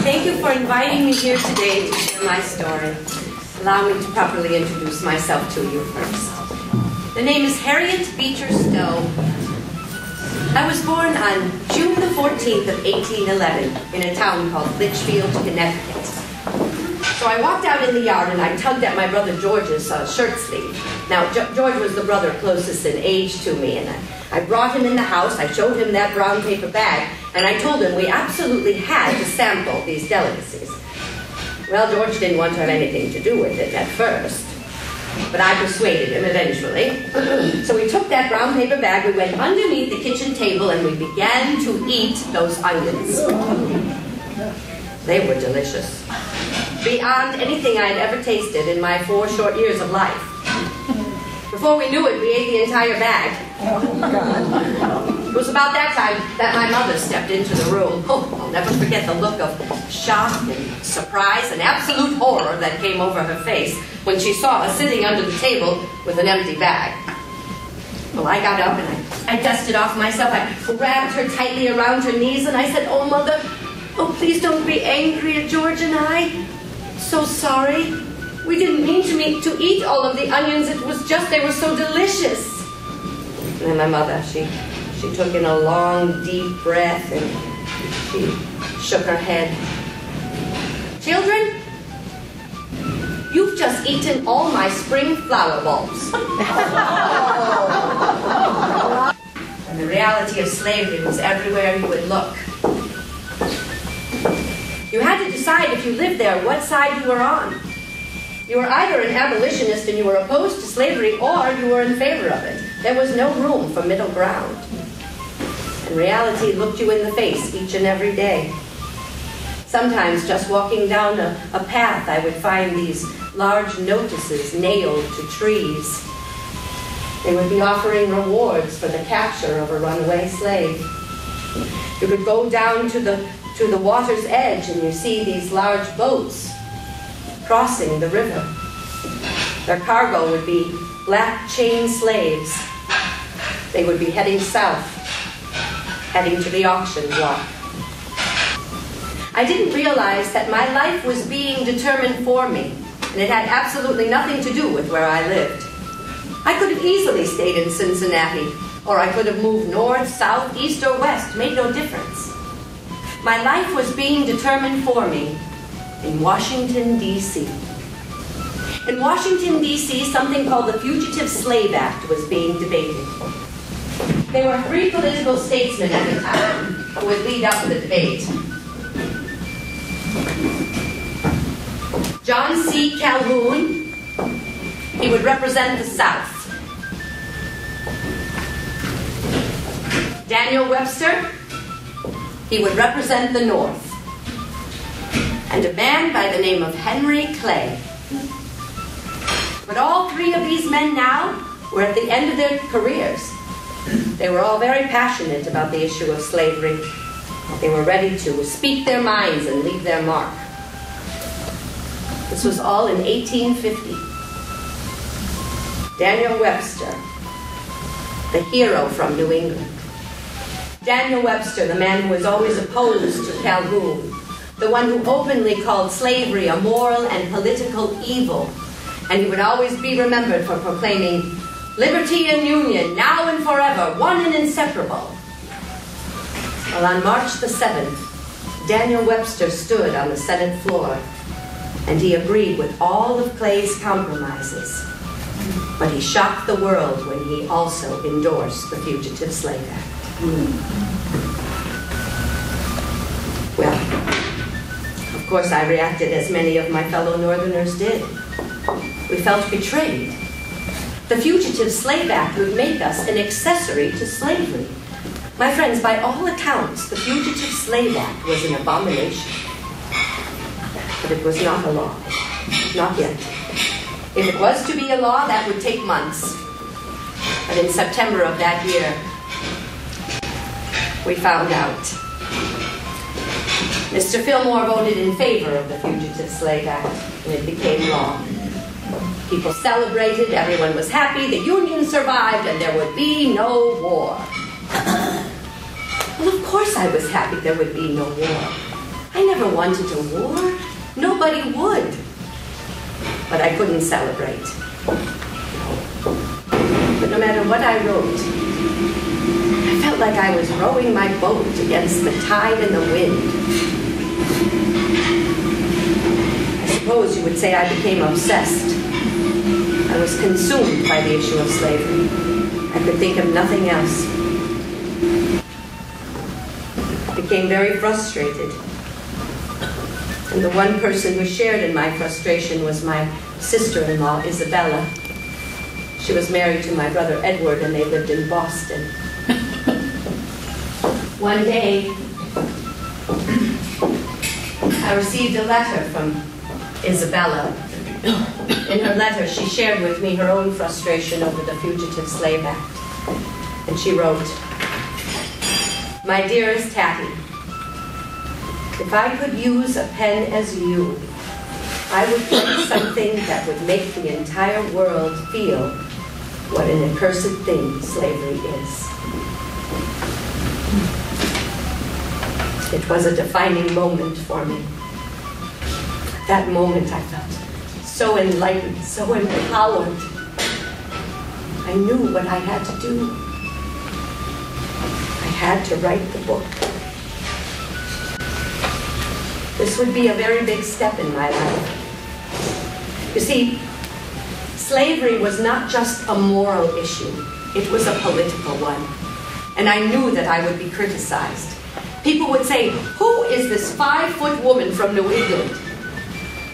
Thank you for inviting me here today to share my story. Allow me to properly introduce myself to you first. The name is Harriet Beecher Stowe. I was born on June the 14th of 1811 in a town called Litchfield, Connecticut. So I walked out in the yard and I tugged at my brother George's shirt sleeve. Now, George was the brother closest in age to me, and I brought him in the house, I showed him that brown paper bag, and I told him we absolutely had to sample these delicacies. Well, George didn't want to have anything to do with it at first, but I persuaded him eventually. So we took that brown paper bag, we went underneath the kitchen table, and we began to eat those onions. They were delicious. Beyond anything I had ever tasted in my 4 short years of life. Before we knew it, we ate the entire bag. Oh, God. It was about that time that my mother stepped into the room. Oh, I'll never forget the look of shock and surprise and absolute horror that came over her face when she saw us sitting under the table with an empty bag. Well, I got up and I dusted off myself. I grabbed her tightly around her knees and I said, "Oh, Mother, oh, please don't be angry at George and I. So sorry. We didn't mean to eat all of the onions. It was just they were so delicious." And then my mother, she took in a long, deep breath and she shook her head. "Children, you've just eaten all my spring flower bulbs." And the reality of slavery was everywhere you would look. You had to decide if you lived there what side you were on. You were either an abolitionist and you were opposed to slavery, or you were in favor of it. There was no room for middle ground. And reality looked you in the face each and every day. Sometimes just walking down a path, I would find these large notices nailed to trees. They would be offering rewards for the capture of a runaway slave. You could go down to the water's edge and you see these large boats crossing the river. Their cargo would be black chain slaves. They would be heading south, heading to the auction block. I didn't realize that my life was being determined for me, and it had absolutely nothing to do with where I lived. I could have easily stayed in Cincinnati, or I could have moved north, south, east, or west. It made no difference. My life was being determined for me in Washington, D.C. In Washington, D.C., something called the Fugitive Slave Act was being debated. There were 3 political statesmen at the time who would lead up the debate. John C. Calhoun, he would represent the South. Daniel Webster, he would represent the North. And a man by the name of Henry Clay. But all 3 of these men now were at the end of their careers. They were all very passionate about the issue of slavery. They were ready to speak their minds and leave their mark. This was all in 1850. Daniel Webster, the hero from New England. Daniel Webster, the man who was always opposed to Calhoun, the one who openly called slavery a moral and political evil, and he would always be remembered for proclaiming liberty and union, now and forever, one and inseparable. Well, on March the 7th, Daniel Webster stood on the Senate floor, and he agreed with all of Clay's compromises. But he shocked the world when he also endorsed the Fugitive Slave Act. Well, of course I reacted as many of my fellow Northerners did. We felt betrayed. The Fugitive Slave Act would make us an accessory to slavery. My friends, by all accounts, the Fugitive Slave Act was an abomination. But it was not a law. Not yet. If it was to be a law, that would take months. But in September of that year, we found out. Mr. Fillmore voted in favor of the Fugitive Slave Act, and it became law. People celebrated, everyone was happy, the Union survived, and there would be no war. Well, of course I was happy there would be no war. I never wanted a war. Nobody would. But I couldn't celebrate. But no matter what I wrote, I felt like I was rowing my boat against the tide and the wind. I suppose you would say I became obsessed. I was consumed by the issue of slavery. I could think of nothing else. I became very frustrated. And the one person who shared in my frustration was my sister-in-law, Isabella. She was married to my brother Edward, and they lived in Boston. One day, I received a letter from Isabella. In her letter, she shared with me her own frustration over the Fugitive Slave Act. And she wrote, "My dearest Hattie, if I could use a pen as you, I would write something that would make the entire world feel what an accursed thing slavery is." It was a defining moment for me. At that moment, I felt so enlightened, so empowered. I knew what I had to do. I had to write the book. This would be a very big step in my life. You see, slavery was not just a moral issue, it was a political one. And I knew that I would be criticized. People would say, "Who is this 5-foot woman from New England?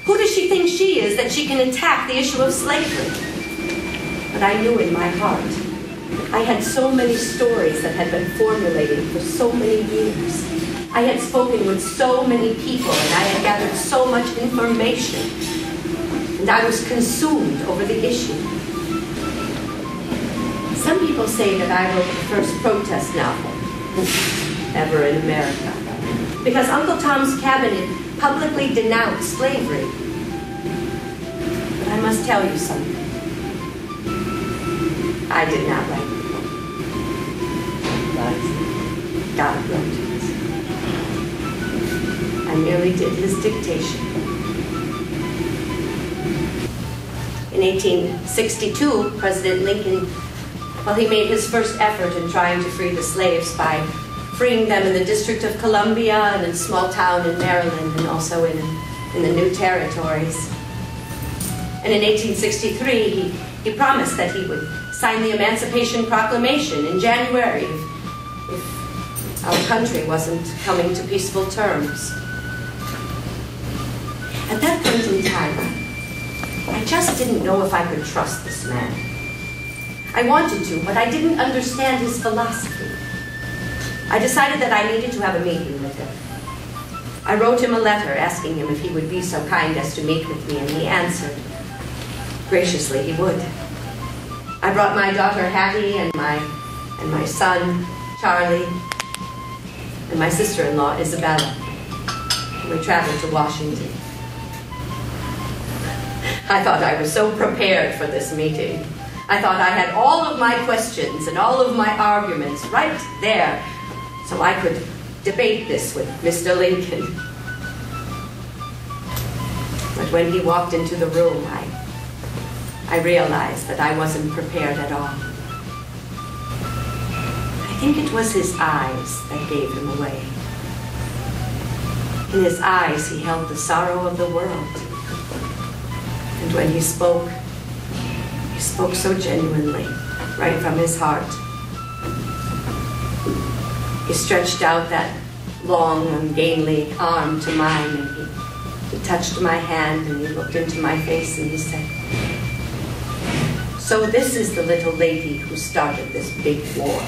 Who does she think she is that she can attack the issue of slavery?" But I knew in my heart, I had so many stories that had been formulating for so many years. I had spoken with so many people, and I had gathered so much information. And I was consumed over the issue. Some people say that I wrote the first protest novel ever in America, because Uncle Tom's Cabinet publicly denounced slavery. But I must tell you something. I did not write the book. God wrote it. I merely did his dictation. In 1862, President Lincoln, he made his first effort in trying to free the slaves by freeing them in the District of Columbia and in a small town in Maryland, and also in the new territories. And in 1863, he promised that he would sign the Emancipation Proclamation in January if our country wasn't coming to peaceful terms. At that point in time, I just didn't know if I could trust this man. I wanted to, but I didn't understand his philosophy. I decided that I needed to have a meeting with him. I wrote him a letter asking him if he would be so kind as to meet with me, and he answered. Graciously, he would. I brought my daughter Hattie and my son Charlie and my sister-in-law Isabella. We traveled to Washington. I thought I was so prepared for this meeting. I thought I had all of my questions and all of my arguments right there, so I could debate this with Mr. Lincoln. But when he walked into the room, I realized that I wasn't prepared at all. I think it was his eyes that gave him away. In his eyes, he held the sorrow of the world. And when he spoke so genuinely, right from his heart. He stretched out that long, ungainly arm to mine, and he touched my hand, and he looked into my face, and he said, "So this is the little lady who started this big war."